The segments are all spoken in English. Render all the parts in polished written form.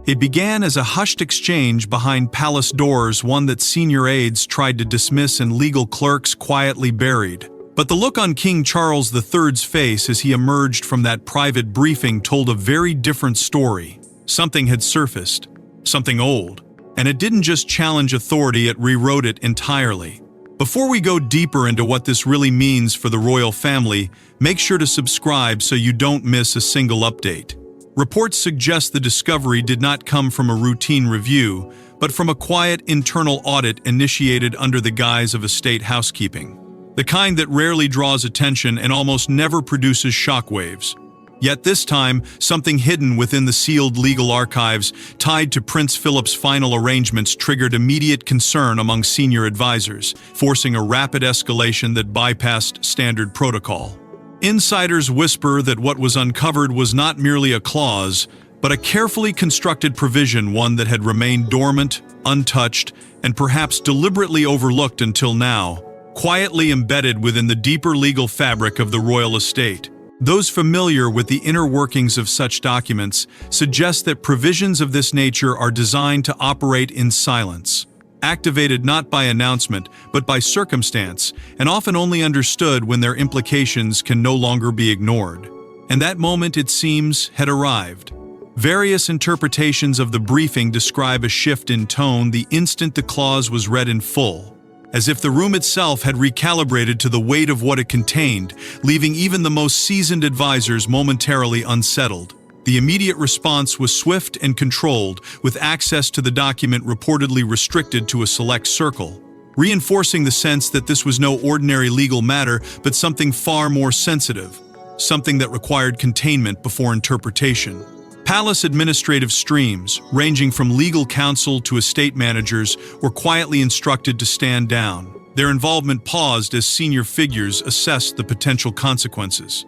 It began as a hushed exchange behind palace doors, one that senior aides tried to dismiss and legal clerks quietly buried. But the look on King Charles III's face as he emerged from that private briefing told a very different story. Something had surfaced, something old, and it didn't just challenge authority, it rewrote it entirely. Before we go deeper into what this really means for the royal family, make sure to subscribe so you don't miss a single update. Reports suggest the discovery did not come from a routine review, but from a quiet internal audit initiated under the guise of estate housekeeping. The kind that rarely draws attention and almost never produces shockwaves. Yet this time, something hidden within the sealed legal archives tied to Prince Philip's final arrangements triggered immediate concern among senior advisors, forcing a rapid escalation that bypassed standard protocol. Insiders whisper that what was uncovered was not merely a clause, but a carefully constructed provision, one that had remained dormant, untouched, and perhaps deliberately overlooked until now, quietly embedded within the deeper legal fabric of the royal estate. Those familiar with the inner workings of such documents suggest that provisions of this nature are designed to operate in silence, activated not by announcement but by circumstance, and often only understood when their implications can no longer be ignored. And that moment, it seems, had arrived. Various interpretations of the briefing describe a shift in tone the instant the clause was read in full, as if the room itself had recalibrated to the weight of what it contained, leaving even the most seasoned advisors momentarily unsettled. The immediate response was swift and controlled, with access to the document reportedly restricted to a select circle, reinforcing the sense that this was no ordinary legal matter but something far more sensitive, something that required containment before interpretation. Palace administrative streams, ranging from legal counsel to estate managers, were quietly instructed to stand down. Their involvement paused as senior figures assessed the potential consequences.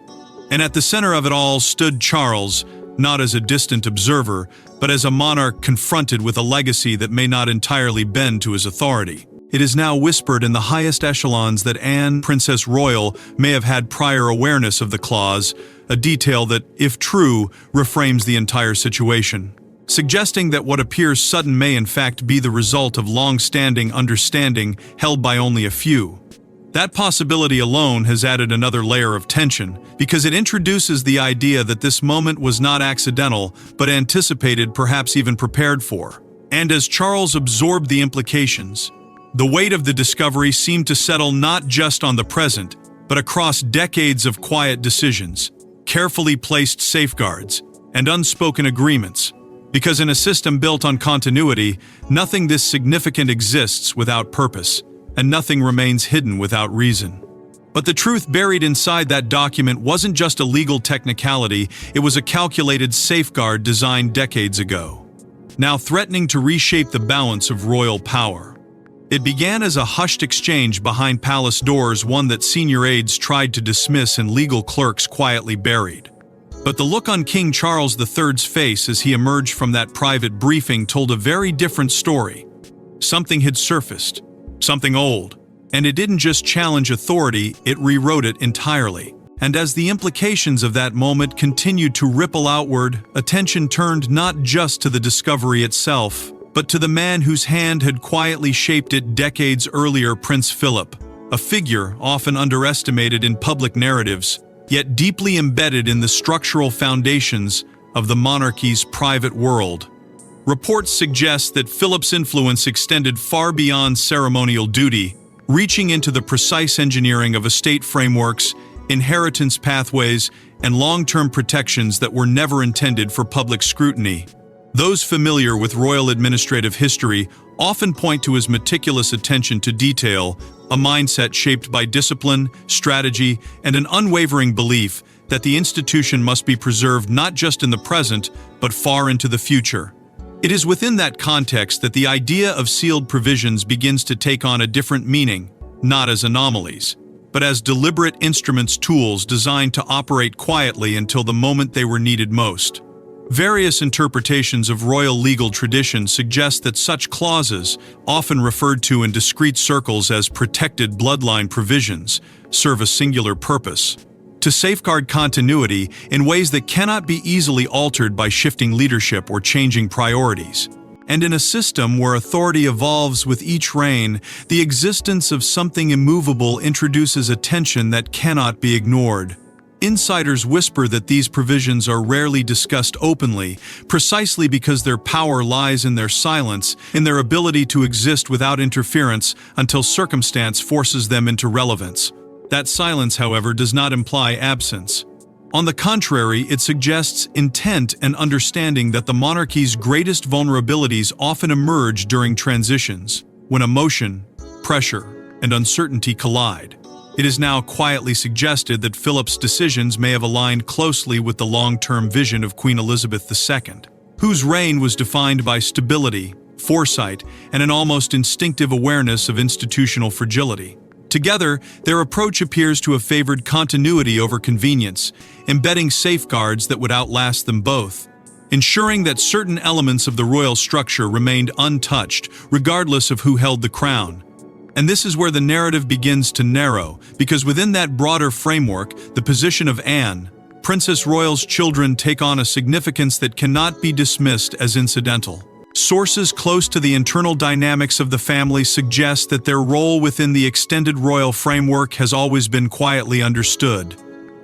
And at the center of it all stood Charles, not as a distant observer, but as a monarch confronted with a legacy that may not entirely bend to his authority. It is now whispered in the highest echelons that Anne, Princess Royal, may have had prior awareness of the clause, a detail that, if true, reframes the entire situation, suggesting that what appears sudden may in fact be the result of long-standing understanding held by only a few. That possibility alone has added another layer of tension, because it introduces the idea that this moment was not accidental, but anticipated, perhaps even prepared for. And as Charles absorbed the implications, the weight of the discovery seemed to settle not just on the present, but across decades of quiet decisions, carefully placed safeguards, and unspoken agreements. Because in a system built on continuity, nothing this significant exists without purpose, and nothing remains hidden without reason. But the truth buried inside that document wasn't just a legal technicality, it was a calculated safeguard designed decades ago, now threatening to reshape the balance of royal power. It began as a hushed exchange behind palace doors, one that senior aides tried to dismiss and legal clerks quietly buried. But the look on King Charles III's face as he emerged from that private briefing told a very different story. Something had surfaced, something old, and it didn't just challenge authority, it rewrote it entirely. And as the implications of that moment continued to ripple outward, attention turned not just to the discovery itself, but to the man whose hand had quietly shaped it decades earlier, Prince Philip, a figure often underestimated in public narratives, yet deeply embedded in the structural foundations of the monarchy's private world. Reports suggest that Philip's influence extended far beyond ceremonial duty, reaching into the precise engineering of estate frameworks, inheritance pathways, and long-term protections that were never intended for public scrutiny. Those familiar with royal administrative history often point to his meticulous attention to detail, a mindset shaped by discipline, strategy, and an unwavering belief that the institution must be preserved not just in the present, but far into the future. It is within that context that the idea of sealed provisions begins to take on a different meaning, not as anomalies, but as deliberate instruments, tools designed to operate quietly until the moment they were needed most. Various interpretations of royal legal tradition suggest that such clauses, often referred to in discreet circles as protected bloodline provisions, serve a singular purpose: to safeguard continuity in ways that cannot be easily altered by shifting leadership or changing priorities. And in a system where authority evolves with each reign, the existence of something immovable introduces a tension that cannot be ignored. Insiders whisper that these provisions are rarely discussed openly, precisely because their power lies in their silence, in their ability to exist without interference until circumstance forces them into relevance. That silence, however, does not imply absence. On the contrary, it suggests intent and understanding that the monarchy's greatest vulnerabilities often emerge during transitions, when emotion, pressure, and uncertainty collide. It is now quietly suggested that Philip's decisions may have aligned closely with the long-term vision of Queen Elizabeth II, whose reign was defined by stability, foresight, and an almost instinctive awareness of institutional fragility. Together, their approach appears to have favored continuity over convenience, embedding safeguards that would outlast them both, ensuring that certain elements of the royal structure remained untouched, regardless of who held the crown. And this is where the narrative begins to narrow, because within that broader framework, the position of Anne, Princess Royal's children, take on a significance that cannot be dismissed as incidental. Sources close to the internal dynamics of the family suggest that their role within the extended royal framework has always been quietly understood,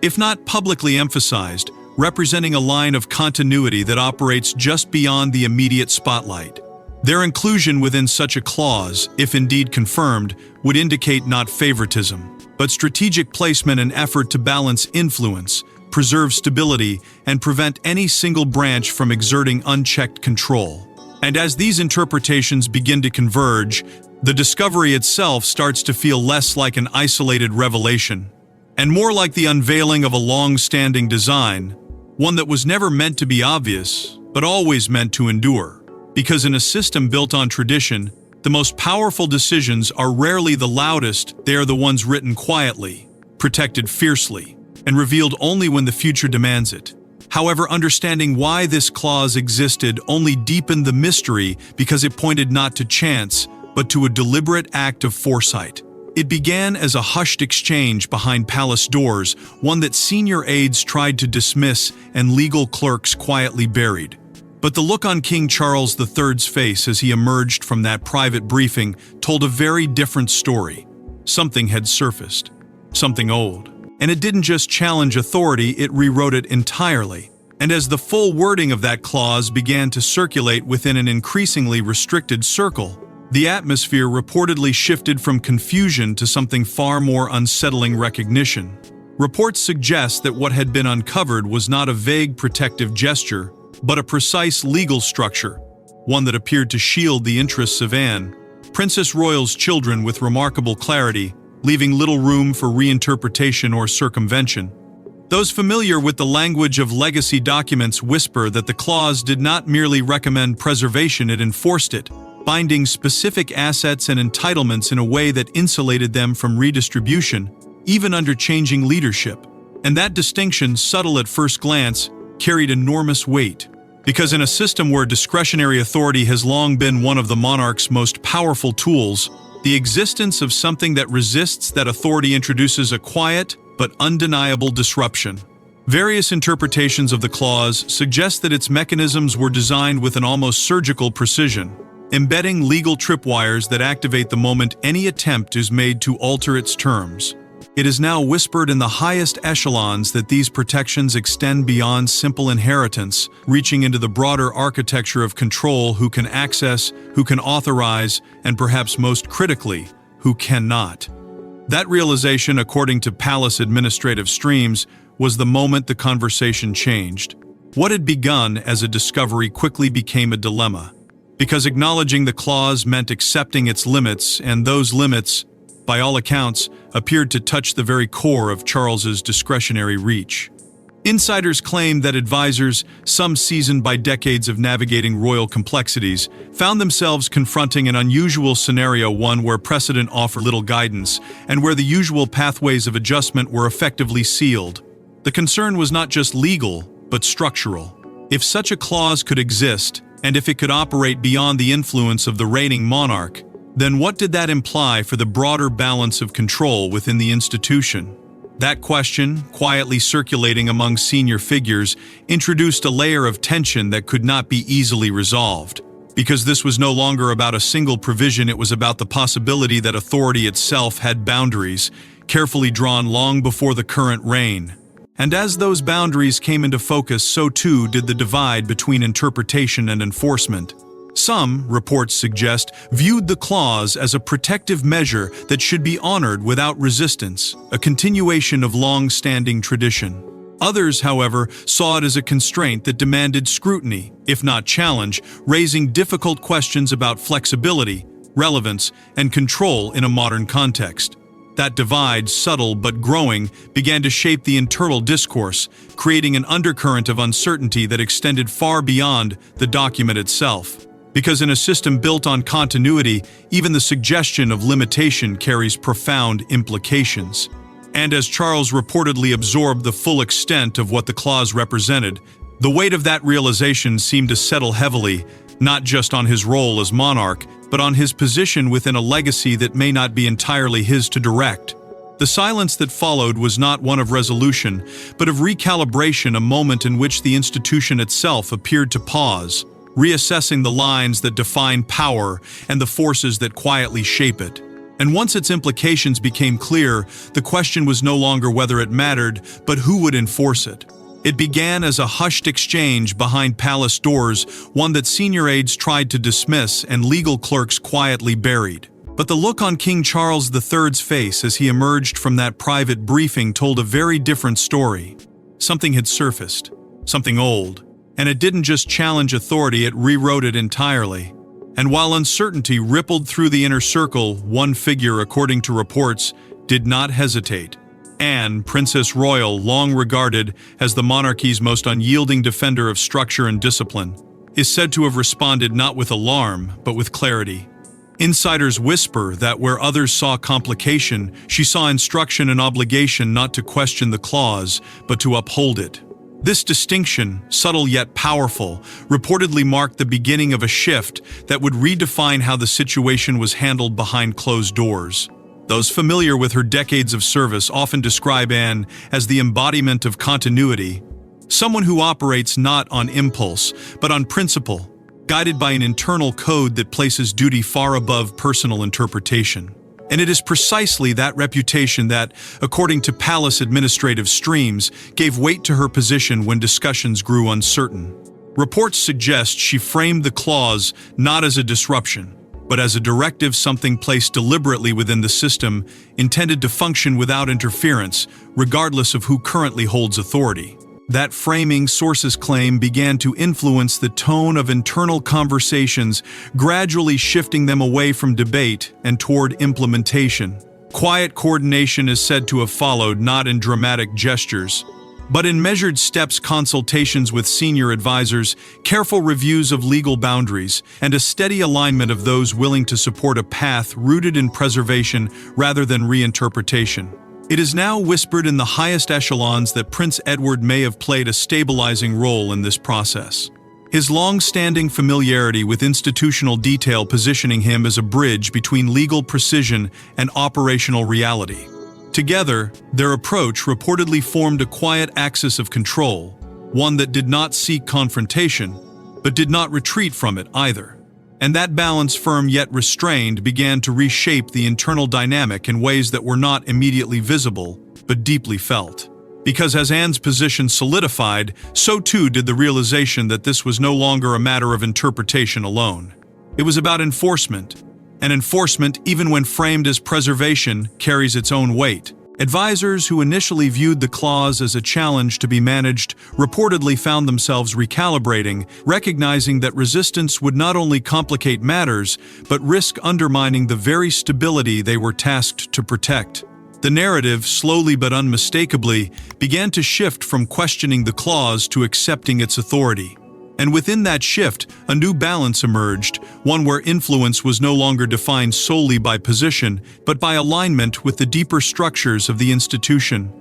if not publicly emphasized, representing a line of continuity that operates just beyond the immediate spotlight. Their inclusion within such a clause, if indeed confirmed, would indicate not favoritism, but strategic placement and effort to balance influence, preserve stability, and prevent any single branch from exerting unchecked control. And as these interpretations begin to converge, the discovery itself starts to feel less like an isolated revelation, and more like the unveiling of a long-standing design, one that was never meant to be obvious, but always meant to endure. Because in a system built on tradition, the most powerful decisions are rarely the loudest, they are the ones written quietly, protected fiercely, and revealed only when the future demands it. However, understanding why this clause existed only deepened the mystery because it pointed not to chance, but to a deliberate act of foresight. It began as a hushed exchange behind palace doors, one that senior aides tried to dismiss and legal clerks quietly buried. But the look on King Charles III's face as he emerged from that private briefing told a very different story. Something had surfaced. Something old. And it didn't just challenge authority, it rewrote it entirely. And as the full wording of that clause began to circulate within an increasingly restricted circle, the atmosphere reportedly shifted from confusion to something far more unsettling: recognition. Reports suggest that what had been uncovered was not a vague protective gesture, but a precise legal structure, one that appeared to shield the interests of Anne, Princess Royal's children, with remarkable clarity, leaving little room for reinterpretation or circumvention. Those familiar with the language of legacy documents whisper that the clause did not merely recommend preservation, it enforced it, binding specific assets and entitlements in a way that insulated them from redistribution, even under changing leadership. And that distinction, subtle at first glance, carried enormous weight. Because in a system where discretionary authority has long been one of the monarch's most powerful tools, the existence of something that resists that authority introduces a quiet but undeniable disruption. Various interpretations of the clause suggest that its mechanisms were designed with an almost surgical precision, embedding legal tripwires that activate the moment any attempt is made to alter its terms. It is now whispered in the highest echelons that these protections extend beyond simple inheritance, reaching into the broader architecture of control: who can access, who can authorize, and perhaps most critically, who cannot. That realization, according to palace administrative streams, was the moment the conversation changed. What had begun as a discovery quickly became a dilemma, because acknowledging the clause meant accepting its limits, and those limits, by all accounts, appeared to touch the very core of Charles's discretionary reach. Insiders claim that advisors, some seasoned by decades of navigating royal complexities, found themselves confronting an unusual scenario, one where precedent offered little guidance, and where the usual pathways of adjustment were effectively sealed. The concern was not just legal, but structural. If such a clause could exist, and if it could operate beyond the influence of the reigning monarch, then what did that imply for the broader balance of control within the institution? That question, quietly circulating among senior figures, introduced a layer of tension that could not be easily resolved. Because this was no longer about a single provision, it was about the possibility that authority itself had boundaries, carefully drawn long before the current reign. And as those boundaries came into focus, so too did the divide between interpretation and enforcement. Some, reports suggest, viewed the clause as a protective measure that should be honored without resistance, a continuation of long-standing tradition. Others, however, saw it as a constraint that demanded scrutiny, if not challenge, raising difficult questions about flexibility, relevance, and control in a modern context. That divide, subtle but growing, began to shape the internal discourse, creating an undercurrent of uncertainty that extended far beyond the document itself. Because in a system built on continuity, even the suggestion of limitation carries profound implications. And as Charles reportedly absorbed the full extent of what the clause represented, the weight of that realization seemed to settle heavily, not just on his role as monarch, but on his position within a legacy that may not be entirely his to direct. The silence that followed was not one of resolution, but of recalibration, a moment in which the institution itself appeared to pause, reassessing the lines that define power and the forces that quietly shape it. And once its implications became clear, the question was no longer whether it mattered, but who would enforce it. It began as a hushed exchange behind palace doors, one that senior aides tried to dismiss and legal clerks quietly buried. But the look on King Charles III's face as he emerged from that private briefing told a very different story. Something had surfaced, something old, and it didn't just challenge authority, it rewrote it entirely. And while uncertainty rippled through the inner circle, one figure, according to reports, did not hesitate. Anne, Princess Royal, long regarded as the monarchy's most unyielding defender of structure and discipline, is said to have responded not with alarm, but with clarity. Insiders whisper that where others saw complication, she saw instruction and obligation not to question the clause, but to uphold it. This distinction, subtle yet powerful, reportedly marked the beginning of a shift that would redefine how the situation was handled behind closed doors. Those familiar with her decades of service often describe Anne as the embodiment of continuity, someone who operates not on impulse, but on principle, guided by an internal code that places duty far above personal interpretation. And it is precisely that reputation that, according to palace administrative streams, gave weight to her position when discussions grew uncertain. Reports suggest she framed the clause not as a disruption, but as a directive, something placed deliberately within the system, intended to function without interference, regardless of who currently holds authority. That framing, sources claim, began to influence the tone of internal conversations, gradually shifting them away from debate and toward implementation. Quiet coordination is said to have followed, not in dramatic gestures, but in measured steps, consultations with senior advisors, careful reviews of legal boundaries, and a steady alignment of those willing to support a path rooted in preservation rather than reinterpretation. It is now whispered in the highest echelons that Prince Edward may have played a stabilizing role in this process. His long-standing familiarity with institutional detail positioning him as a bridge between legal precision and operational reality. Together, their approach reportedly formed a quiet axis of control, one that did not seek confrontation, but did not retreat from it either. And that balance, firm yet restrained, began to reshape the internal dynamic in ways that were not immediately visible, but deeply felt. Because as Anne's position solidified, so too did the realization that this was no longer a matter of interpretation alone. It was about enforcement. And enforcement, even when framed as preservation, carries its own weight. Advisors who initially viewed the clause as a challenge to be managed reportedly found themselves recalibrating, recognizing that resistance would not only complicate matters, but risk undermining the very stability they were tasked to protect. The narrative, slowly but unmistakably, began to shift from questioning the clause to accepting its authority. And within that shift, a new balance emerged, one where influence was no longer defined solely by position, but by alignment with the deeper structures of the institution.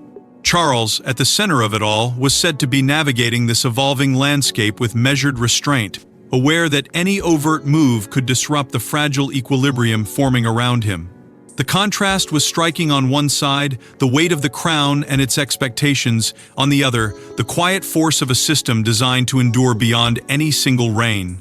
Charles, at the center of it all, was said to be navigating this evolving landscape with measured restraint, aware that any overt move could disrupt the fragile equilibrium forming around him. The contrast was striking on one side, the weight of the crown and its expectations, on the other, the quiet force of a system designed to endure beyond any single reign.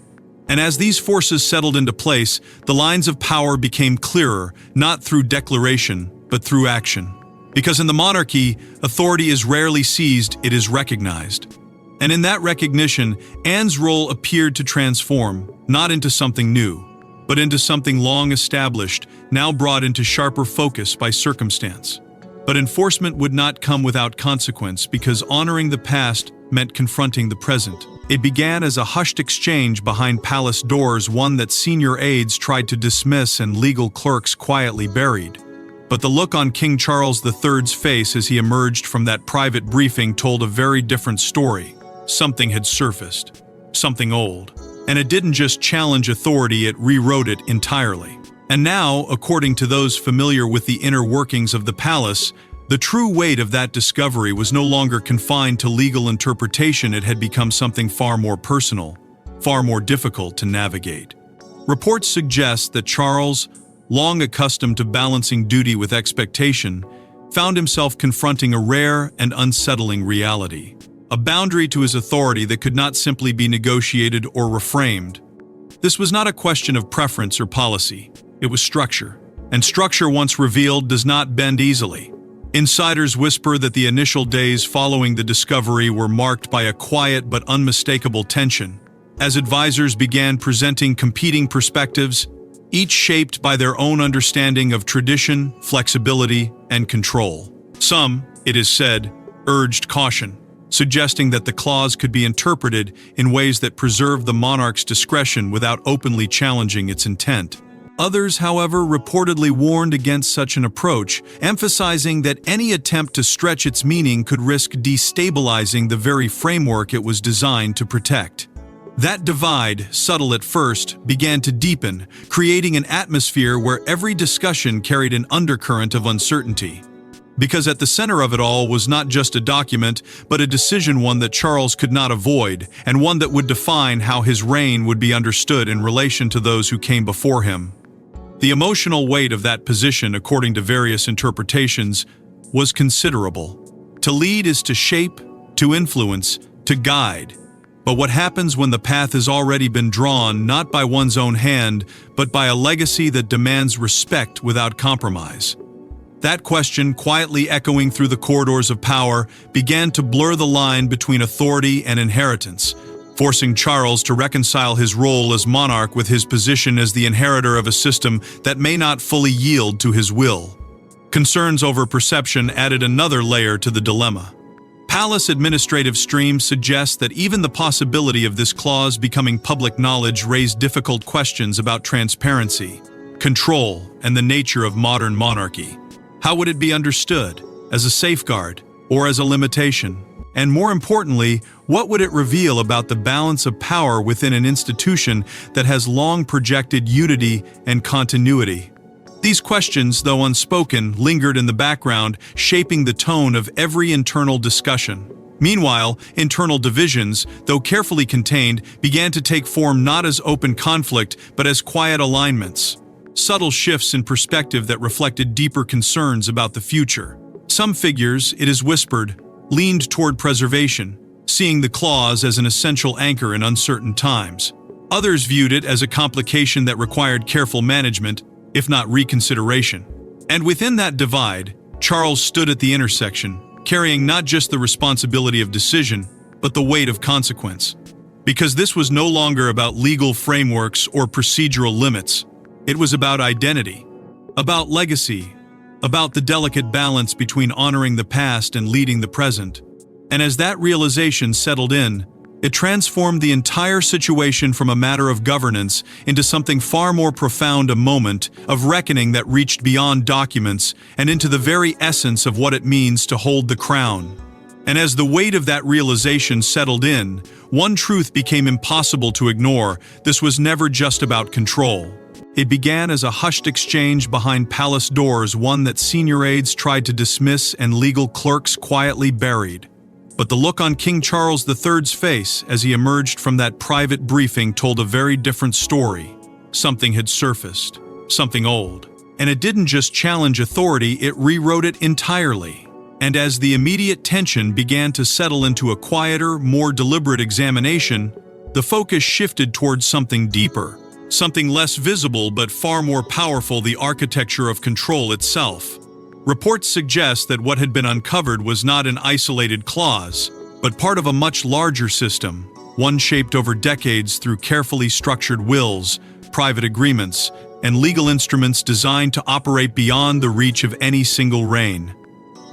And as these forces settled into place, the lines of power became clearer, not through declaration, but through action. Because in the monarchy, authority is rarely seized, it is recognized. And in that recognition, Anne's role appeared to transform, not into something new, but into something long established, now brought into sharper focus by circumstance. But enforcement would not come without consequence, because honoring the past meant confronting the present. It began as a hushed exchange behind palace doors, one that senior aides tried to dismiss and legal clerks quietly buried. But the look on King Charles III's face as he emerged from that private briefing told a very different story. Something had surfaced. Something old. And it didn't just challenge authority, it rewrote it entirely. And now, according to those familiar with the inner workings of the palace, the true weight of that discovery was no longer confined to legal interpretation. It had become something far more personal, far more difficult to navigate. Reports suggest that Charles, long accustomed to balancing duty with expectation, found himself confronting a rare and unsettling reality. A boundary to his authority that could not simply be negotiated or reframed. This was not a question of preference or policy, it was structure. And structure, once revealed, does not bend easily. Insiders whisper that the initial days following the discovery were marked by a quiet but unmistakable tension, as advisors began presenting competing perspectives, each shaped by their own understanding of tradition, flexibility, and control. Some, it is said, urged caution, suggesting that the clause could be interpreted in ways that preserved the monarch's discretion without openly challenging its intent. Others, however, reportedly warned against such an approach, emphasizing that any attempt to stretch its meaning could risk destabilizing the very framework it was designed to protect. That divide, subtle at first, began to deepen, creating an atmosphere where every discussion carried an undercurrent of uncertainty. Because at the center of it all was not just a document, but a decision, one that Charles could not avoid, and one that would define how his reign would be understood in relation to those who came before him. The emotional weight of that position, according to various interpretations, was considerable. To lead is to shape, to influence, to guide. But what happens when the path has already been drawn, not by one's own hand, but by a legacy that demands respect without compromise? That question, quietly echoing through the corridors of power, began to blur the line between authority and inheritance, forcing Charles to reconcile his role as monarch with his position as the inheritor of a system that may not fully yield to his will. Concerns over perception added another layer to the dilemma. Palace administrative streams suggest that even the possibility of this clause becoming public knowledge raised difficult questions about transparency, control, and the nature of modern monarchy. How would it be understood? As a safeguard or as a limitation? And more importantly, what would it reveal about the balance of power within an institution that has long projected unity and continuity? These questions, though unspoken, lingered in the background, shaping the tone of every internal discussion. Meanwhile, internal divisions, though carefully contained, began to take form not as open conflict, but as quiet alignments. Subtle shifts in perspective that reflected deeper concerns about the future. Some figures, it is whispered, leaned toward preservation, seeing the clause as an essential anchor in uncertain times. Others viewed it as a complication that required careful management, if not reconsideration. And within that divide, Charles stood at the intersection, carrying not just the responsibility of decision, but the weight of consequence. Because this was no longer about legal frameworks or procedural limits. It was about identity, about legacy, about the delicate balance between honoring the past and leading the present. And as that realization settled in, it transformed the entire situation from a matter of governance into something far more profound, a moment of reckoning that reached beyond documents and into the very essence of what it means to hold the crown. And as the weight of that realization settled in, one truth became impossible to ignore: this was never just about control. It began as a hushed exchange behind palace doors, one that senior aides tried to dismiss and legal clerks quietly buried. But the look on King Charles III's face as he emerged from that private briefing told a very different story. Something had surfaced, something old. And it didn't just challenge authority, it rewrote it entirely. And as the immediate tension began to settle into a quieter, more deliberate examination, the focus shifted towards something deeper, something less visible but far more powerful: the architecture of control itself. Reports suggest that what had been uncovered was not an isolated clause, but part of a much larger system, one shaped over decades through carefully structured wills, private agreements, and legal instruments designed to operate beyond the reach of any single reign.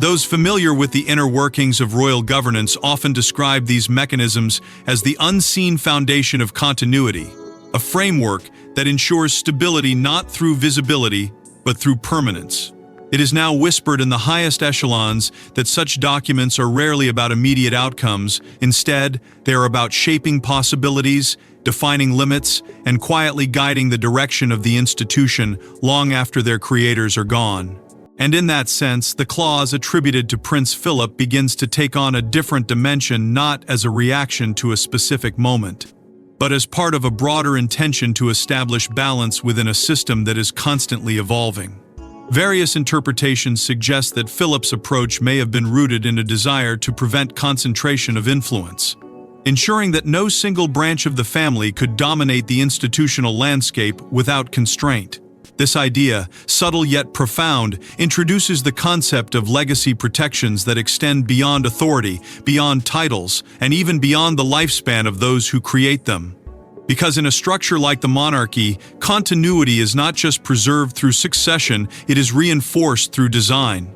Those familiar with the inner workings of royal governance often describe these mechanisms as the unseen foundation of continuity, a framework that ensures stability not through visibility, but through permanence. It is now whispered in the highest echelons that such documents are rarely about immediate outcomes. Instead, they are about shaping possibilities, defining limits, and quietly guiding the direction of the institution long after their creators are gone. And in that sense, the clause attributed to Prince Philip begins to take on a different dimension, not as a reaction to a specific moment, but as part of a broader intention to establish balance within a system that is constantly evolving. Various interpretations suggest that Philip's approach may have been rooted in a desire to prevent concentration of influence, ensuring that no single branch of the family could dominate the institutional landscape without constraint. This idea, subtle yet profound, introduces the concept of legacy protections that extend beyond authority, beyond titles, and even beyond the lifespan of those who create them. Because in a structure like the monarchy, continuity is not just preserved through succession, it is reinforced through design.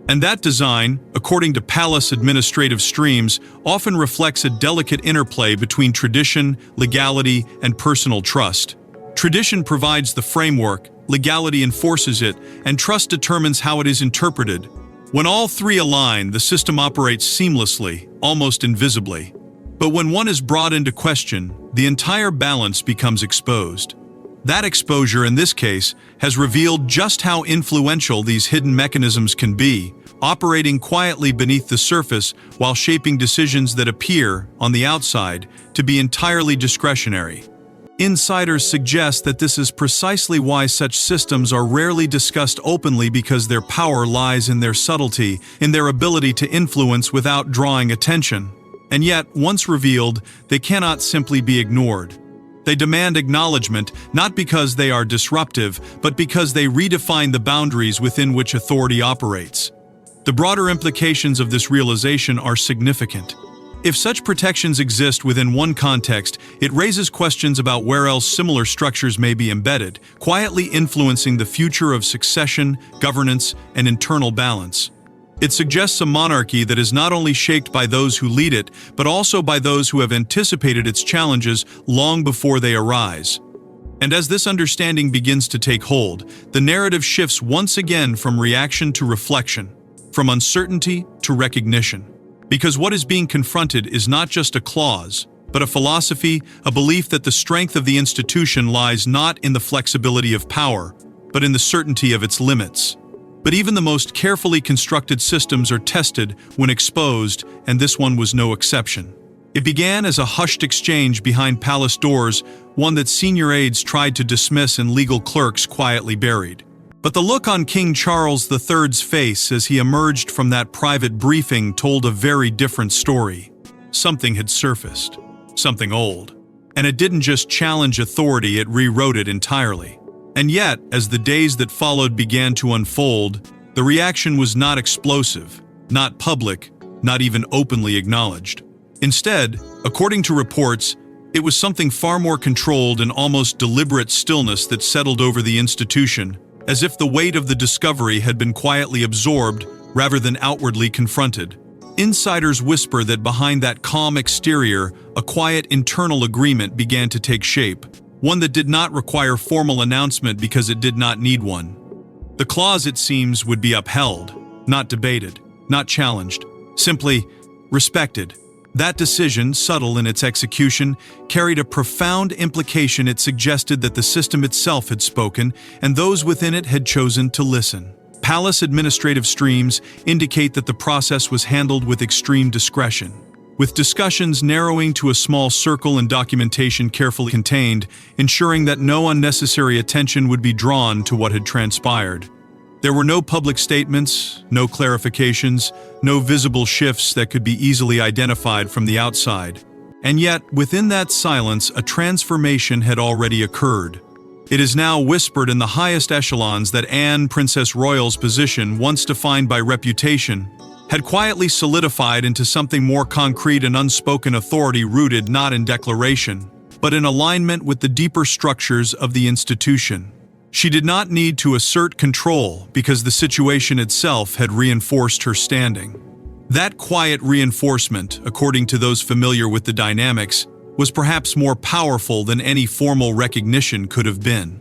And that design, according to palace administrative streams, often reflects a delicate interplay between tradition, legality, and personal trust. Tradition provides the framework, legality enforces it, and trust determines how it is interpreted. When all three align, the system operates seamlessly, almost invisibly. But when one is brought into question, the entire balance becomes exposed. That exposure, in this case, has revealed just how influential these hidden mechanisms can be, operating quietly beneath the surface while shaping decisions that appear, on the outside, to be entirely discretionary. Insiders suggest that this is precisely why such systems are rarely discussed openly, because their power lies in their subtlety, in their ability to influence without drawing attention. And yet, once revealed, they cannot simply be ignored. They demand acknowledgement, not because they are disruptive, but because they redefine the boundaries within which authority operates. The broader implications of this realization are significant. If such protections exist within one context, it raises questions about where else similar structures may be embedded, quietly influencing the future of succession, governance, and internal balance. It suggests a monarchy that is not only shaped by those who lead it, but also by those who have anticipated its challenges long before they arise. And as this understanding begins to take hold, the narrative shifts once again from reaction to reflection, from uncertainty to recognition. Because what is being confronted is not just a clause, but a philosophy, a belief that the strength of the institution lies not in the flexibility of power, but in the certainty of its limits. But even the most carefully constructed systems are tested when exposed, and this one was no exception. It began as a hushed exchange behind palace doors, one that senior aides tried to dismiss and legal clerks quietly buried. But the look on King Charles III's face as he emerged from that private briefing told a very different story. Something had surfaced, something old. And it didn't just challenge authority, it rewrote it entirely. And yet, as the days that followed began to unfold, the reaction was not explosive, not public, not even openly acknowledged. Instead, according to reports, it was something far more controlled and almost deliberate stillness that settled over the institution, as if the weight of the discovery had been quietly absorbed rather than outwardly confronted. Insiders whisper that behind that calm exterior, a quiet internal agreement began to take shape, one that did not require formal announcement because it did not need one. The clause, it seems, would be upheld, not debated, not challenged, simply respected. That decision, subtle in its execution, carried a profound implication. It suggested that the system itself had spoken, and those within it had chosen to listen. Palace administrative streams indicate that the process was handled with extreme discretion. with discussions narrowing to a small circle and documentation carefully contained, ensuring that no unnecessary attention would be drawn to what had transpired. There were no public statements, no clarifications, no visible shifts that could be easily identified from the outside. And yet, within that silence, a transformation had already occurred. It is now whispered in the highest echelons that Anne, Princess Royal's position, once defined by reputation, had quietly solidified into something more concrete and unspoken authority rooted not in declaration, but in alignment with the deeper structures of the institution. She did not need to assert control because the situation itself had reinforced her standing. That quiet reinforcement, according to those familiar with the dynamics, was perhaps more powerful than any formal recognition could have been.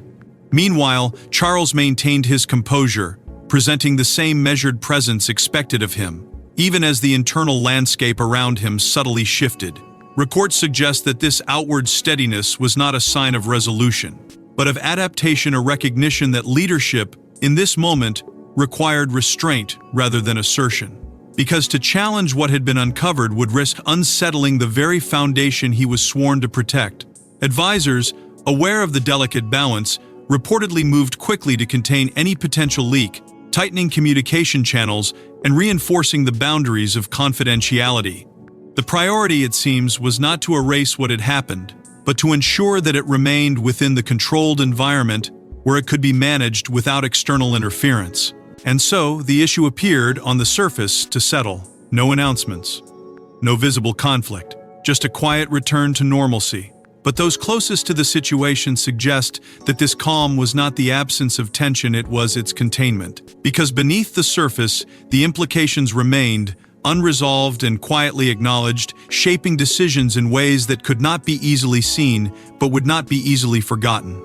Meanwhile, Charles maintained his composure, presenting the same measured presence expected of him, even as the internal landscape around him subtly shifted. Reports suggest that this outward steadiness was not a sign of resolution, but of adaptation, a recognition that leadership, in this moment, required restraint rather than assertion. Because to challenge what had been uncovered would risk unsettling the very foundation he was sworn to protect. Advisors, aware of the delicate balance, reportedly moved quickly to contain any potential leak, tightening communication channels and reinforcing the boundaries of confidentiality. The priority, it seems, was not to erase what had happened, but to ensure that it remained within the controlled environment where it could be managed without external interference. And so, the issue appeared on the surface to settle. No announcements, no visible conflict, just a quiet return to normalcy. But those closest to the situation suggest that this calm was not the absence of tension, it was its containment. Because beneath the surface, the implications remained, unresolved and quietly acknowledged, shaping decisions in ways that could not be easily seen, but would not be easily forgotten.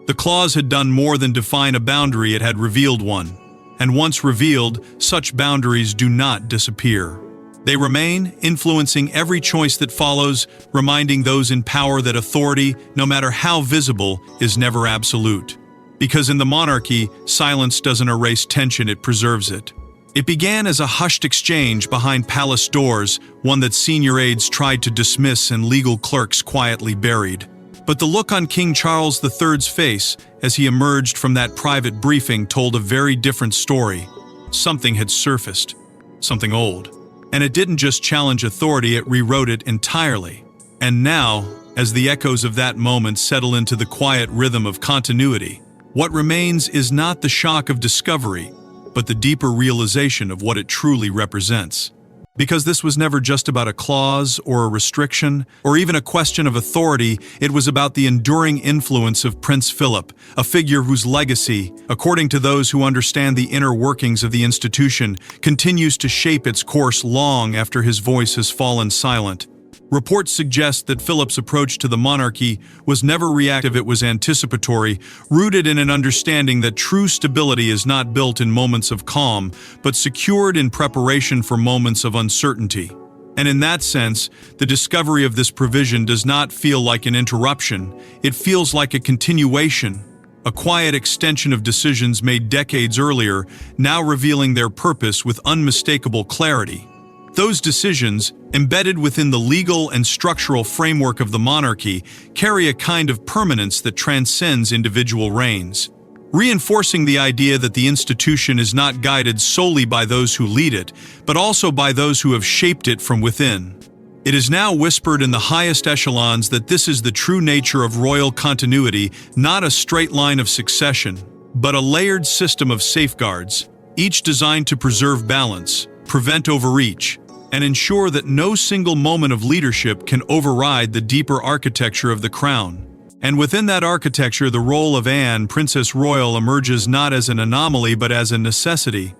The clause had done more than define a boundary, it had revealed one. And once revealed, such boundaries do not disappear. They remain, influencing every choice that follows, reminding those in power that authority, no matter how visible, is never absolute. Because in the monarchy, silence doesn't erase tension, it preserves it. It began as a hushed exchange behind palace doors, one that senior aides tried to dismiss and legal clerks quietly buried. But the look on King Charles III's face as he emerged from that private briefing told a very different story. Something had surfaced, something old. And it didn't just challenge authority, it rewrote it entirely. And now, as the echoes of that moment settle into the quiet rhythm of continuity, what remains is not the shock of discovery, but the deeper realization of what it truly represents. Because this was never just about a clause or a restriction, or even a question of authority, it was about the enduring influence of Prince Philip, a figure whose legacy, according to those who understand the inner workings of the institution, continues to shape its course long after his voice has fallen silent. Reports suggest that Philip's approach to the monarchy was never reactive, it was anticipatory, rooted in an understanding that true stability is not built in moments of calm, but secured in preparation for moments of uncertainty. And in that sense, the discovery of this provision does not feel like an interruption, it feels like a continuation, a quiet extension of decisions made decades earlier, now revealing their purpose with unmistakable clarity. Those decisions, embedded within the legal and structural framework of the monarchy, carry a kind of permanence that transcends individual reigns, reinforcing the idea that the institution is not guided solely by those who lead it, but also by those who have shaped it from within. It is now whispered in the highest echelons that this is the true nature of royal continuity, not a straight line of succession, but a layered system of safeguards, each designed to preserve balance, prevent overreach, and ensure that no single moment of leadership can override the deeper architecture of the crown. And within that architecture, the role of Anne, Princess Royal, emerges not as an anomaly but as a necessity.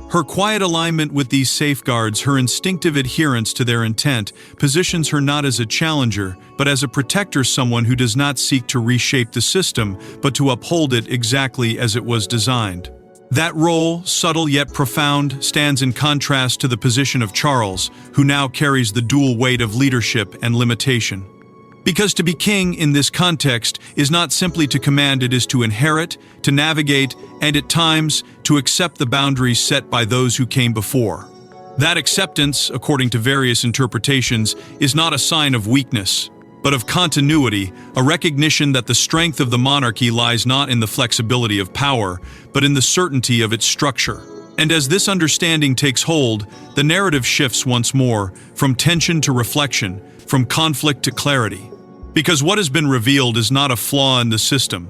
Her quiet alignment with these safeguards, her instinctive adherence to their intent, positions her not as a challenger, but as a protector, someone who does not seek to reshape the system, but to uphold it exactly as it was designed. That role, subtle yet profound, stands in contrast to the position of Charles, who now carries the dual weight of leadership and limitation. Because to be king in this context is not simply to command, it is to inherit, to navigate, and at times to accept the boundaries set by those who came before. That acceptance, according to various interpretations, is not a sign of weakness, but of continuity, a recognition that the strength of the monarchy lies not in the flexibility of power, but in the certainty of its structure. And as this understanding takes hold, the narrative shifts once more, from tension to reflection, from conflict to clarity. Because what has been revealed is not a flaw in the system,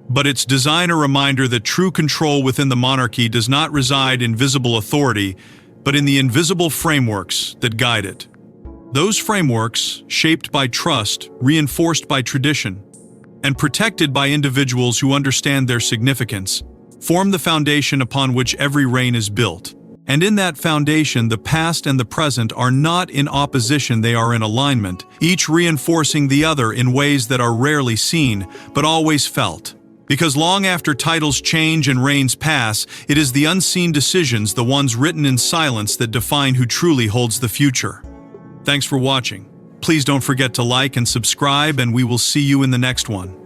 but its design a reminder that true control within the monarchy does not reside in visible authority, but in the invisible frameworks that guide it. Those frameworks, shaped by trust, reinforced by tradition, and protected by individuals who understand their significance, form the foundation upon which every reign is built. And in that foundation, the past and the present are not in opposition, they are in alignment, each reinforcing the other in ways that are rarely seen, but always felt. Because long after titles change and reigns pass, it is the unseen decisions, the ones written in silence, that define who truly holds the future. Thanks for watching. Please don't forget to like and subscribe, and we will see you in the next one.